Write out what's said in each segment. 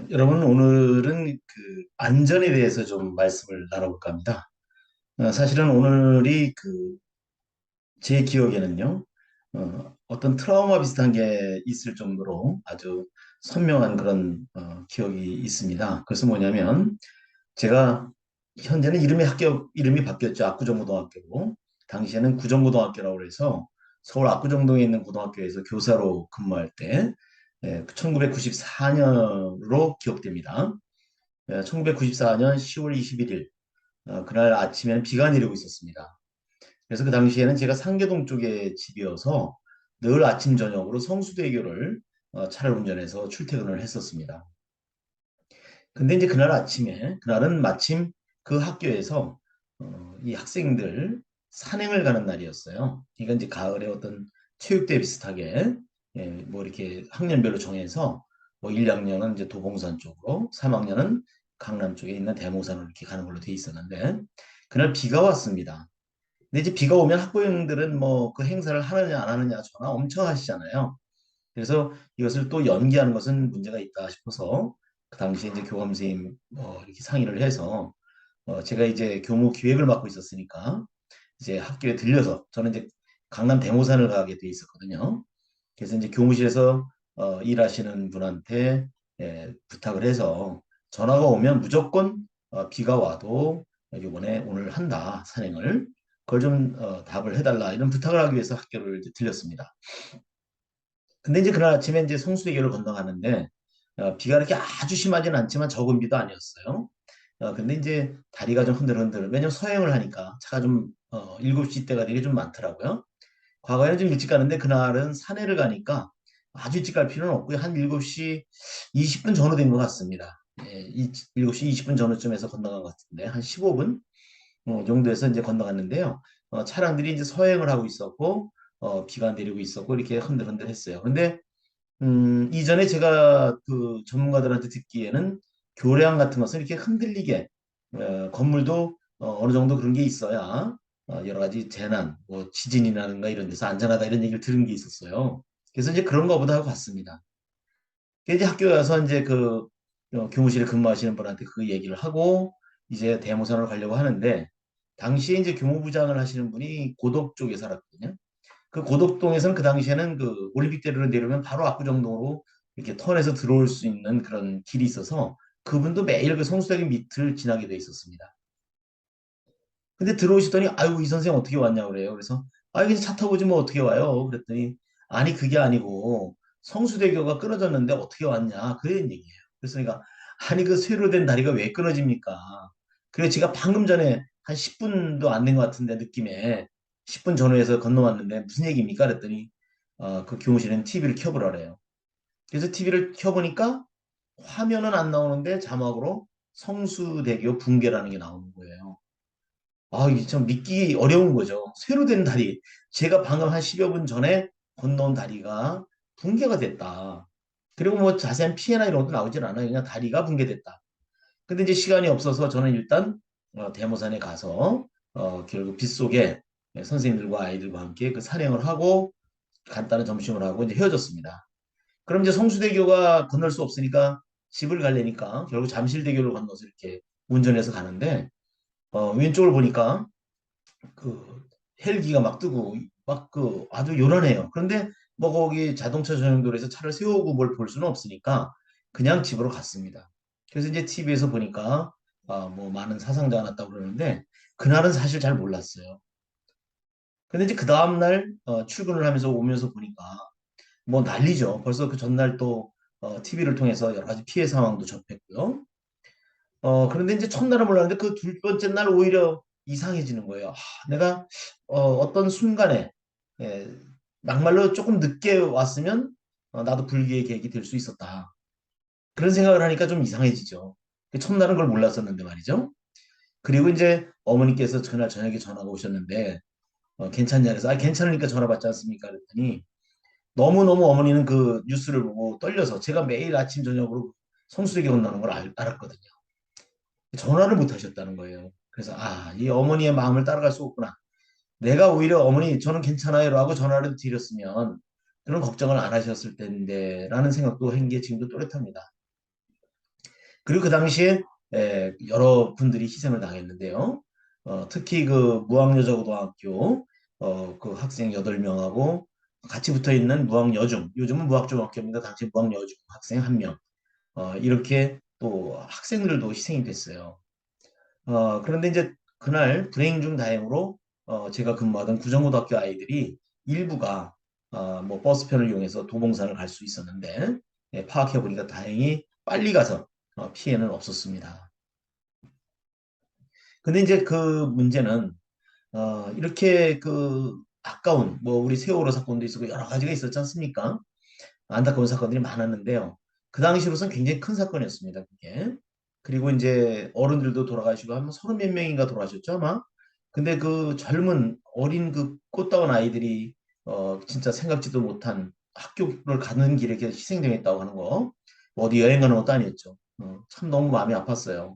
여러분, 오늘은 그 안전에 대해서 좀 말씀을 나눠볼까 합니다. 사실은 오늘이 제 기억에는요, 어떤 트라우마 비슷한 게 있을 정도로 아주 선명한 그런 기억이 있습니다. 그래서 뭐냐면, 제가 현재는 학교 이름이 바뀌었죠. 압구정고등학교로. 당시에는 구정고등학교라고 해서 서울 압구정동에 있는 고등학교에서 교사로 근무할 때, 1994년으로 기억됩니다. 1994년 10월 21일 그날 아침에는 비가 내리고 있었습니다. 그래서 그 당시에는 제가 상계동 쪽에 집이어서 늘 아침 저녁으로 성수대교를 차를 운전해서 출퇴근을 했었습니다. 근데 이제 그날 아침에 그날은 마침 그 학교에서 이 학생들 산행을 가는 날이었어요. 그러니까 이제 가을에 어떤 체육대회 비슷하게 뭐 이렇게 학년별로 정해서 뭐 1, 2학년은 이제 도봉산 쪽으로, 3학년은 강남 쪽에 있는 대모산으로 이렇게 가는 걸로 돼 있었는데 그날 비가 왔습니다. 근데 이제 비가 오면 학부형들은 뭐 그 행사를 하느냐 안 하느냐 전화 엄청 하시잖아요. 그래서 이것을 또 연기하는 것은 문제가 있다 싶어서 그 당시에 이제 교감 선생님 이렇게 상의를 해서 제가 이제 교무 기획을 맡고 있었으니까 이제 학교에 들려서 저는 이제 강남 대모산을 가게 돼 있었거든요. 그래서 이제 교무실에서 일하시는 분한테 부탁을 해서 전화가 오면 무조건 비가 와도 이번에 오늘 한다 산행을 그걸 좀 답을 해달라 이런 부탁을 하기 위해서 학교를 이제 들렸습니다. 근데 이제 그날 아침에 이제 성수대교를 건너가는데 비가 이렇게 아주 심하지는 않지만 적은 비도 아니었어요. 근데 이제 다리가 좀 흔들흔들. 왜냐면 서행을 하니까 차가 좀 7시 때가 되게 좀 많더라고요. 과거에는 좀 일찍 가는데 그날은 산에를 가니까 아주 일찍 갈 필요는 없고요. 한 7시 20분 전후 된 것 같습니다. 7시 20분 전후쯤에서 건너간 것 같은데 한 15분 정도에서 이제 건너갔는데요. 차량들이 이제 서행을 하고 있었고 비가 내리고 있었고 이렇게 흔들흔들 했어요. 근데 이전에 제가 그 전문가들한테 듣기에는 교량 같은 것은 이렇게 흔들리게 건물도 어느 정도 그런 게 있어야 여러 가지 재난, 뭐 지진이라든가 이런 데서 안전하다 이런 얘기를 들은 게 있었어요. 그래서 이제 그런 거보다 하고 갔습니다. 그래서 이제 학교에 가서 이제 교무실에 근무하시는 분한테 그 얘기를 하고 이제 대모산으로 가려고 하는데 당시에 이제 교무부장을 하시는 분이 고덕 쪽에 살았거든요. 그 고덕동에서는 그 당시에는 그 올림픽대로를 내려면 바로 압구정동으로 이렇게 턴해서 들어올 수 있는 그런 길이 있어서 그분도 매일 그 성수대교 밑을 지나게 돼 있었습니다. 근데 들어오시더니 아유 이 선생 어떻게 왔냐 그래요. 그래서 아 이게 차 타고 오지 뭐 어떻게 와요. 그랬더니 아니 그게 아니고 성수대교가 끊어졌는데 어떻게 왔냐 그런 얘기예요. 그래서 내가 아니 그 쇠로 된 다리가 왜 끊어집니까? 그래서 제가 방금 전에 한 10분도 안 된 것 같은데 느낌에 10분 전후에서 건너왔는데 무슨 얘기입니까? 그랬더니 그 교무실에는 TV를 켜보라래요. 그래서 TV를 켜보니까 화면은 안 나오는데 자막으로 성수대교 붕괴라는 게 나오는 거예요. 아, 이게 참 믿기 어려운 거죠. 새로 된 다리. 제가 방금 한 10여 분 전에 건너온 다리가 붕괴가 됐다. 그리고 뭐 자세한 피해나 이런 것도 나오질 않아요. 그냥 다리가 붕괴됐다. 근데 이제 시간이 없어서 저는 일단 대모산에 가서 결국 빗속에 선생님들과 아이들과 함께 그 산행을 하고 간단한 점심을 하고 이제 헤어졌습니다. 그럼 이제 성수대교가 건널 수 없으니까 집을 가려니까 결국 잠실대교를 건너서 이렇게 운전해서 가는데 왼쪽을 보니까 그 헬기가 막 뜨고 막 그 아주 요란해요. 그런데 뭐 거기 자동차 전용도로에서 차를 세우고 뭘 볼 수는 없으니까 그냥 집으로 갔습니다. 그래서 이제 TV에서 보니까 뭐 많은 사상자가 났다고 그러는데 그날은 사실 잘 몰랐어요. 근데 이제 그 다음날 출근을 하면서 오면서 보니까 뭐 난리죠. 벌써 그 전날 또 TV를 통해서 여러 가지 피해 상황도 접했고요. 그런데 이제 첫날은 몰랐는데 그 둘 번째 날 오히려 이상해지는 거예요. 내가 어떤 순간에 예, 막말로 조금 늦게 왔으면 나도 불기의 계획이 될 수 있었다. 그런 생각을 하니까 좀 이상해지죠. 그 첫날은 그걸 몰랐었는데 말이죠. 그리고 이제 어머니께서 그날 저녁에 전화가 오셨는데 괜찮냐 그래서 괜찮으니까 전화 받지 않습니까 그랬더니 너무너무 어머니는 그 뉴스를 보고 떨려서 제가 매일 아침 저녁으로 성수대교 건너는 걸 알았거든요. 전화를 못 하셨다는 거예요. 그래서 이 어머니의 마음을 따라갈 수 없구나. 내가 오히려 어머니 저는 괜찮아요라고 전화를 드렸으면 그런 걱정을 안 하셨을 텐데라는 생각도 한 게 지금도 또렷합니다. 그리고 그 당시에 여러 분들이 희생을 당했는데요. 특히 그 무학여자고등학교 그 학생 8명하고 같이 붙어 있는 무학여중, 요즘은 무학중학교입니다. 당시 무학여중 학생 1명. 이렇게 또 학생들도 희생이 됐어요. 그런데 이제 그날 불행 중 다행으로 제가 근무하던 구정고등학교 아이들이 일부가 뭐 버스편을 이용해서 도봉산을 갈 수 있었는데 파악해 보니까 다행히 빨리 가서 피해는 없었습니다. 근데 이제 그 문제는 이렇게 그 아까운 뭐 우리 세월호 사건도 있었고 여러 가지가 있었지 않습니까? 안타까운 사건들이 많았는데요. 그 당시로선 굉장히 큰 사건이었습니다. 그게. 그리고 이제 어른들도 돌아가시고 한 서른 몇 명인가 돌아가셨죠, 아마. 근데 그 젊은 어린 그 꽃다운 아이들이 진짜 생각지도 못한 학교를 가는 길에 이렇게 희생당했다고 하는 거. 뭐 어디 여행 가는 것도 아니었죠. 참 너무 마음이 아팠어요.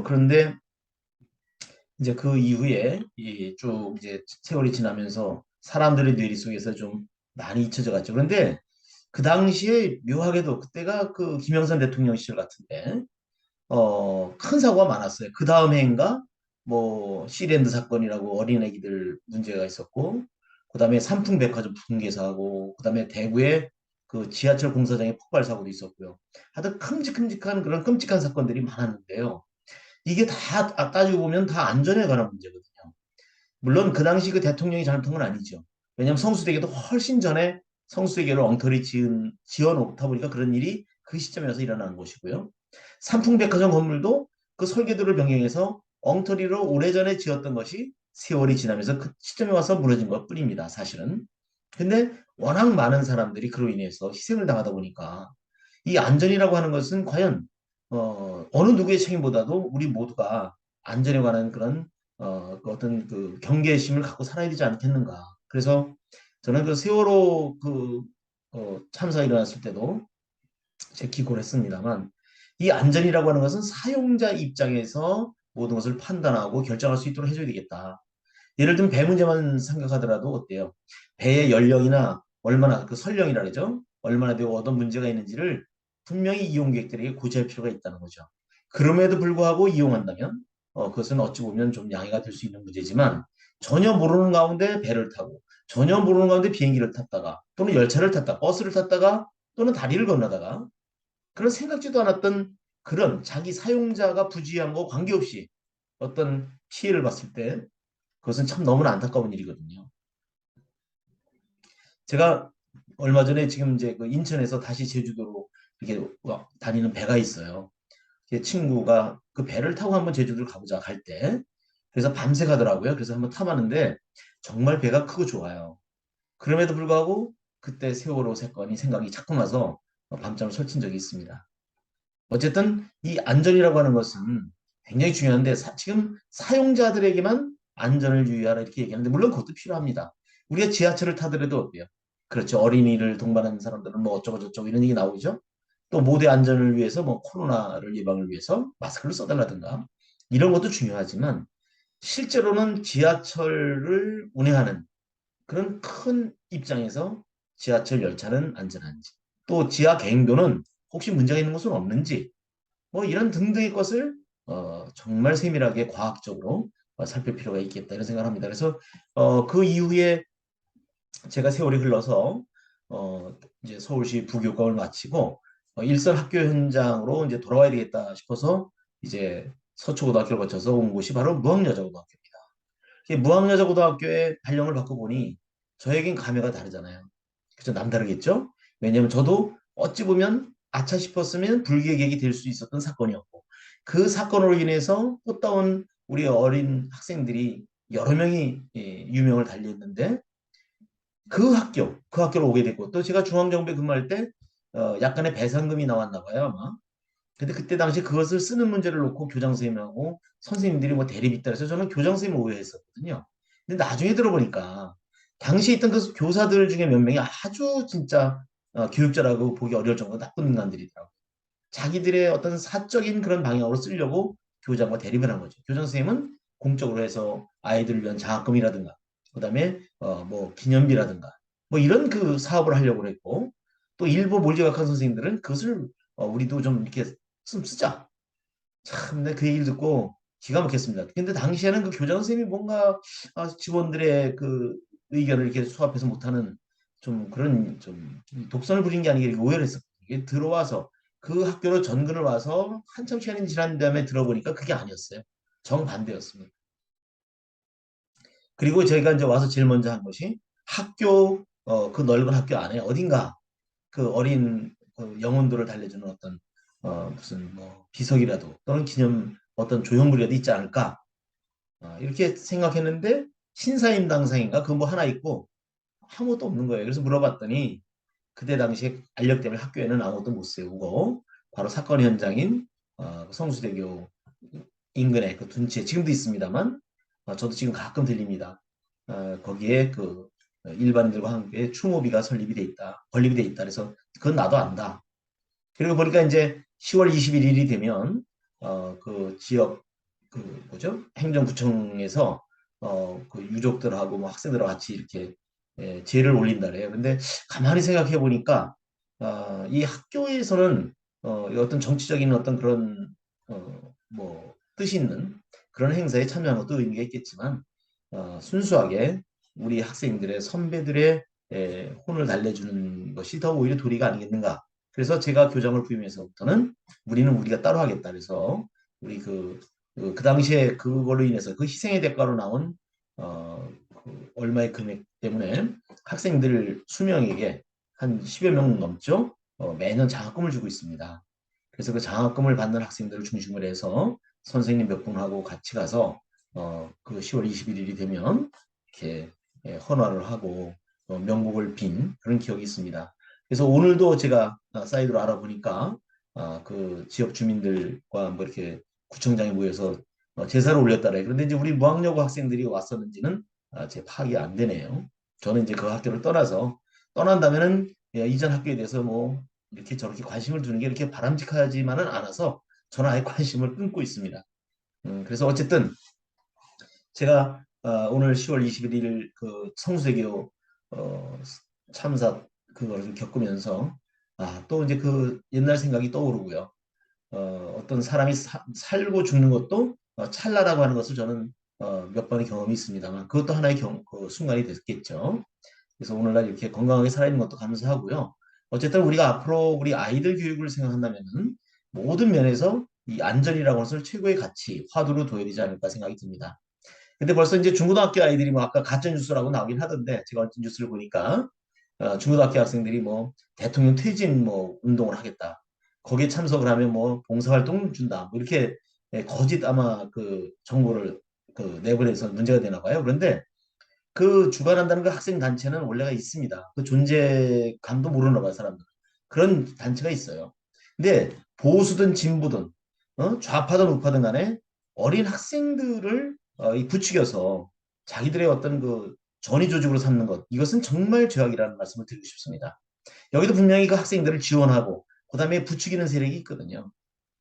그런데 이제 그 이후에 쭉 이제 세월이 지나면서 사람들의 뇌리 속에서 좀 많이 잊혀져 갔죠. 그런데 그 당시에 묘하게도 그때가 그 김영삼 대통령 시절 같은데 큰 사고가 많았어요. 그 다음 해인가 뭐 시랜드 사건이라고 어린애기들 문제가 있었고 그다음에 삼풍백화점 붕괴 사고 그다음에 대구에 그 지하철 공사장에 폭발 사고도 있었고요. 하여튼 큼직큼직한 그런 끔찍한 사건들이 많았는데요. 이게 다 따지고 보면 다 안전에 관한 문제거든요. 물론 그 당시 그 대통령이 잘못한 건 아니죠. 왜냐하면 성수대교도 훨씬 전에 성수대교를 엉터리 지어놓다 보니까 그런 일이 그 시점에서 일어나는 것이고요. 삼풍백화점 건물도 그 설계도를 변경해서 엉터리로 오래전에 지었던 것이 세월이 지나면서 그 시점에 와서 무너진 것 뿐입니다. 사실은. 근데 워낙 많은 사람들이 그로 인해서 희생을 당하다 보니까 이 안전이라고 하는 것은 과연 어느 누구의 책임보다도 우리 모두가 안전에 관한 그런 그 어떤 그 경계심을 갖고 살아야 되지 않겠는가. 그래서 저는 그 세월호 그 참사 일어났을 때도 제 기고를 했습니다만 이 안전이라고 하는 것은 사용자 입장에서 모든 것을 판단하고 결정할 수 있도록 해줘야 되겠다. 예를 들면 배 문제만 생각하더라도 어때요? 배의 연령이나 얼마나 그 설령이라 그러죠? 얼마나 되고 어떤 문제가 있는지를 분명히 이용객들에게 고지할 필요가 있다는 거죠. 그럼에도 불구하고 이용한다면 그것은 어찌 보면 좀 양해가 될 수 있는 문제지만 전혀 모르는 가운데 배를 타고 전혀 모르는 가운데 비행기를 탔다가 또는 열차를 탔다 버스를 탔다가 또는 다리를 건너다가 그런 생각지도 않았던 그런 자기 사용자가 부주의한 거 관계없이 어떤 피해를 봤을 때 그것은 참 너무나 안타까운 일이거든요. 제가 얼마 전에 지금 이제 그 인천에서 다시 제주도로 이렇게 다니는 배가 있어요. 제 친구가 그 배를 타고 한번 제주도를 가보자 갈 때. 그래서 밤새 가더라고요. 그래서 한번 타봤는데 정말 배가 크고 좋아요. 그럼에도 불구하고 그때 세월호 사건이 생각이 자꾸 나서 밤잠을 설친 적이 있습니다. 어쨌든 이 안전이라고 하는 것은 굉장히 중요한데 지금 사용자들에게만 안전을 유의하라 이렇게 얘기하는데 물론 그것도 필요합니다. 우리가 지하철을 타더라도 어때요? 그렇죠. 어린이를 동반하는 사람들은 뭐 어쩌고 저쩌고 이런 얘기 나오죠. 또 모두의 안전을 위해서 뭐 코로나를 예방을 위해서 마스크를 써달라든가 이런 것도 중요하지만 실제로는 지하철을 운행하는 그런 큰 입장에서 지하철 열차는 안전한지 또 지하 갱도는 혹시 문제가 있는 곳은 없는지 뭐 이런 등등의 것을 정말 세밀하게 과학적으로 살필 필요가 있겠다 이런 생각을 합니다. 그래서 그 이후에 제가 세월이 흘러서 이제 서울시 부교육감을 마치고 일선 학교 현장으로 이제 돌아와야 되겠다 싶어서 이제 서초고등학교를 거쳐서 온 곳이 바로 무학여자고등학교입니다. 이 무학여자고등학교에 발령을 받고 보니 저에겐 감회가 다르잖아요. 그죠? 남다르겠죠? 왜냐하면 저도 어찌 보면 아차 싶었으면 불기의 계기 될 수 있었던 사건이었고 그 사건으로 인해서 꽃다운 우리 어린 학생들이 여러 명이 유명을 달리했는데 그 학교로 오게 됐고 또 제가 중앙정부에 근무할 때 약간의 배상금이 나왔나 봐요 아마. 근데 그때 당시 그것을 쓰는 문제를 놓고 교장 선생님하고 선생님들이 뭐 대립 있다 그래서 저는 교장 선생님 오해했었거든요. 근데 나중에 들어보니까 당시에 있던 그 교사들 중에 몇 명이 아주 진짜 교육자라고 보기 어려울 정도로 나쁜 인간들이더라고요. 자기들의 어떤 사적인 그런 방향으로 쓰려고 교장과 대립을 한 거죠. 교장 선생님은 공적으로 해서 아이들을 위한 장학금이라든가, 그다음에 뭐 기념비라든가, 뭐 이런 그 사업을 하려고 했고, 또 일부 몰지각한 선생님들은 그것을 우리도 좀 이렇게 좀 쓰자. 참, 내그 얘기를 듣고 기가 막혔습니다. 근데 당시에는 그 교장 선생님이 뭔가 직원들의 그 의견을 이렇게 수합해서 못하는 좀 그런 좀 독선을 부린 게 아니라 이렇게 오해를 했었거든요. 이게 들어와서 그 학교로 전근을 와서 한참 시간이 지난 다음에 들어보니까 그게 아니었어요. 정반대였습니다. 그리고 저희가 이제 와서 제일 먼저 한 것이 학교, 그 넓은 학교 안에 어딘가 그 어린 그 영혼들을 달래주는 어떤 무슨 뭐 비석이라도 또는 기념 어떤 조형물이라도 있지 않을까 이렇게 생각했는데 신사임당상인가 그 뭐 하나 있고 아무것도 없는 거예요. 그래서 물어봤더니 그때 당시에 알력 때문에 학교에는 아무것도 못 세우고 바로 사건 현장인 성수대교 인근에 그 둔치에 지금도 있습니다만 저도 지금 가끔 들립니다. 거기에 그 일반인들과 함께 추모비가 설립이 돼 있다, 건립이 돼 있다. 그래서 그건 나도 안다. 그리고 보니까 이제 10월 21일이 되면 그 지역 그 뭐죠? 행정구청에서 그 유족들하고 뭐 학생들하고 같이 이렇게 제를 올린다 그래요. 근데 가만히 생각해 보니까 이 학교에서는 어떤 정치적인 어떤 그런 뭐 뜻이 있는 그런 행사에 참여한 것도 의미가 있겠지만 순수하게 우리 학생들의 선배들의 혼을 달래주는 것이 더 오히려 도리가 아니겠는가. 그래서 제가 교장을 부임해서부터는 우리는 우리가 따로 하겠다. 그래서 우리 그 당시에 그걸로 인해서 그 희생의 대가로 나온 그 얼마의 금액 때문에 학생들 수명에게 한 10여 명 넘죠. 매년 장학금을 주고 있습니다. 그래서 그 장학금을 받는 학생들을 중심으로 해서 선생님 몇 분하고 같이 가서 그 10월 21일이 되면 이렇게 헌화를 하고 명복을 빈 그런 기억이 있습니다. 그래서 오늘도 제가 사이드로 알아보니까 그 지역 주민들과 뭐 이렇게 구청장에 모여서 제사를 올렸다래. 그런데 이제 우리 무학여고 학생들이 왔었는지는 제 파악이 안 되네요. 저는 이제 그 학교를 떠나서 떠난다면은 이전 학교에 대해서 뭐 이렇게 저렇게 관심을 두는 게 이렇게 바람직하지만은 않아서 저는 아예 관심을 끊고 있습니다. 그래서 어쨌든 제가 오늘 10월 21일 그 성수대교 어, 참사 그거를 좀 겪으면서 또 이제 그 옛날 생각이 떠오르고요. 어떤 사람이 살고 죽는 것도 찰나라고 하는 것을 저는 몇 번의 경험이 있습니다만 그것도 하나의 그 순간이 됐겠죠. 그래서 오늘날 이렇게 건강하게 살아있는 것도 감사하고요. 어쨌든 우리가 앞으로 우리 아이들 교육을 생각한다면은 모든 면에서 이 안전이라고 하는 것을 최고의 가치, 화두로 둬야 되지 않을까 생각이 듭니다. 근데 벌써 이제 중고등학교 아이들이 뭐 아까 가짜 뉴스라고 나오긴 하던데 제가 어떤 뉴스를 보니까 중고등학교 학생들이 뭐 대통령 퇴진 뭐 운동을 하겠다. 거기에 참석을 하면 뭐 봉사활동 준다. 뭐 이렇게 거짓 아마 그 정보를 그 내보내서 문제가 되나 봐요. 그런데 그 주관한다는 그 학생 단체는 원래가 있습니다. 그 존재감도 모르나 봐요, 사람들. 그런 단체가 있어요. 근데 보수든 진보든 좌파든 우파든 간에 어린 학생들을 이 부추겨서 자기들의 어떤 그 전위 조직으로 삼는 것 이것은 정말 죄악이라는 말씀을 드리고 싶습니다. 여기도 분명히 그 학생들을 지원하고 그다음에 부추기는 세력이 있거든요.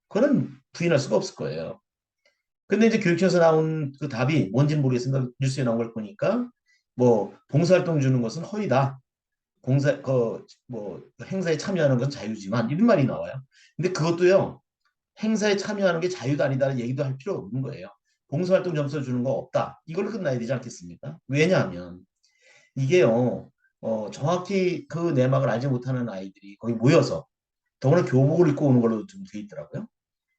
그거는 부인할 수가 없을 거예요. 근데 이제 교육청에서 나온 그 답이 뭔지는 모르겠습니다. 뉴스에 나온 걸 보니까 뭐 봉사활동 주는 것은 허위다. 봉사 그뭐 행사에 참여하는 건 자유지만 이런 말이 나와요. 근데 그것도요. 행사에 참여하는 게 자유도 아니다는 얘기도 할 필요 없는 거예요. 봉사활동 점수 주는 거 없다. 이걸로 끝나야 되지 않겠습니까? 왜냐하면 이게요. 정확히 그 내막을 알지 못하는 아이들이 거기 모여서 더구나 교복을 입고 오는 걸로 좀 돼 있더라고요.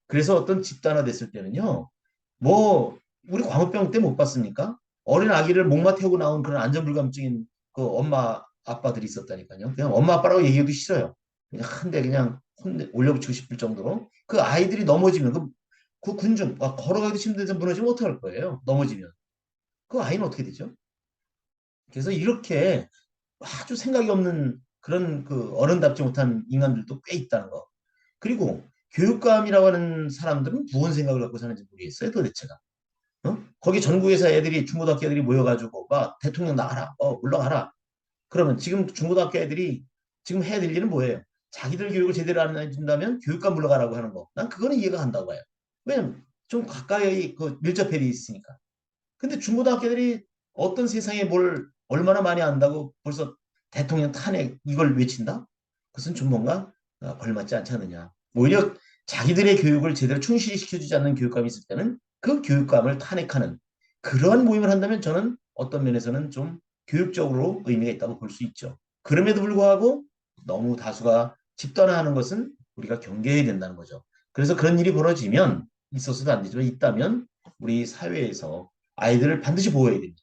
그래서 어떤 집단화 됐을 때는요. 뭐 우리 광우병 때 못 봤습니까? 어린 아기를 목마 태우고 나온 그런 안전불감증인 그 엄마 아빠들이 있었다니까요. 그냥 엄마 아빠라고 얘기하기 싫어요. 그냥 한 대 그냥 올려붙이고 싶을 정도로 그 아이들이 넘어지면 그 군중 걸어가기도 힘든데 무너지면 어떡할 거예요? 넘어지면 그 아이는 어떻게 되죠? 그래서 이렇게 아주 생각이 없는 그런 그 어른답지 못한 인간들도 꽤 있다는 거. 그리고 교육감이라고 하는 사람들은 무슨 생각을 갖고 사는지 모르겠어요, 도대체가. 거기 전국에서 애들이 중고등학교 애들이 모여가지고 막 대통령 나가라, 물러가라. 그러면 지금 중고등학교 애들이 지금 해야 될 일은 뭐예요? 자기들 교육을 제대로 안 해준다면 교육감 물러가라고 하는 거. 난 그거는 이해가 간다고 봐요. 왜냐면 좀 가까이 그 밀접해 있으니까. 근데 중고등학교 애들이 어떤 세상에 뭘 얼마나 많이 안다고 벌써 대통령 탄핵 이걸 외친다? 그것은 좀 뭔가 걸맞지 않지 않느냐. 오히려 자기들의 교육을 제대로 충실히 시켜주지 않는 교육감이 있을 때는 그 교육감을 탄핵하는 그러한 모임을 한다면 저는 어떤 면에서는 좀 교육적으로 의미가 있다고 볼 수 있죠. 그럼에도 불구하고 너무 다수가 집단화하는 것은 우리가 경계해야 된다는 거죠. 그래서 그런 일이 벌어지면 있어서도 안 되지만 있다면 우리 사회에서 아이들을 반드시 보호해야 됩니다.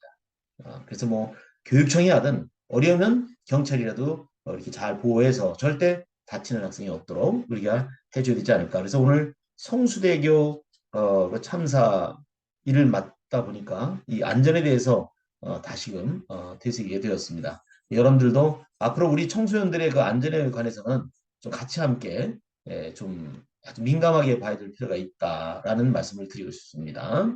그래서 뭐 교육청이 하든 어려우면 경찰이라도 이렇게 잘 보호해서 절대 다치는 학생이 없도록 우리가 해줘야 되지 않을까. 그래서 오늘 성수대교 그 참사 일을 맡다 보니까 이 안전에 대해서 다시금 되새기게 되었습니다. 여러분들도 앞으로 우리 청소년들의 그 안전에 관해서는 좀 같이 함께 좀 아주 민감하게 봐야 될 필요가 있다라는 말씀을 드리고 싶습니다.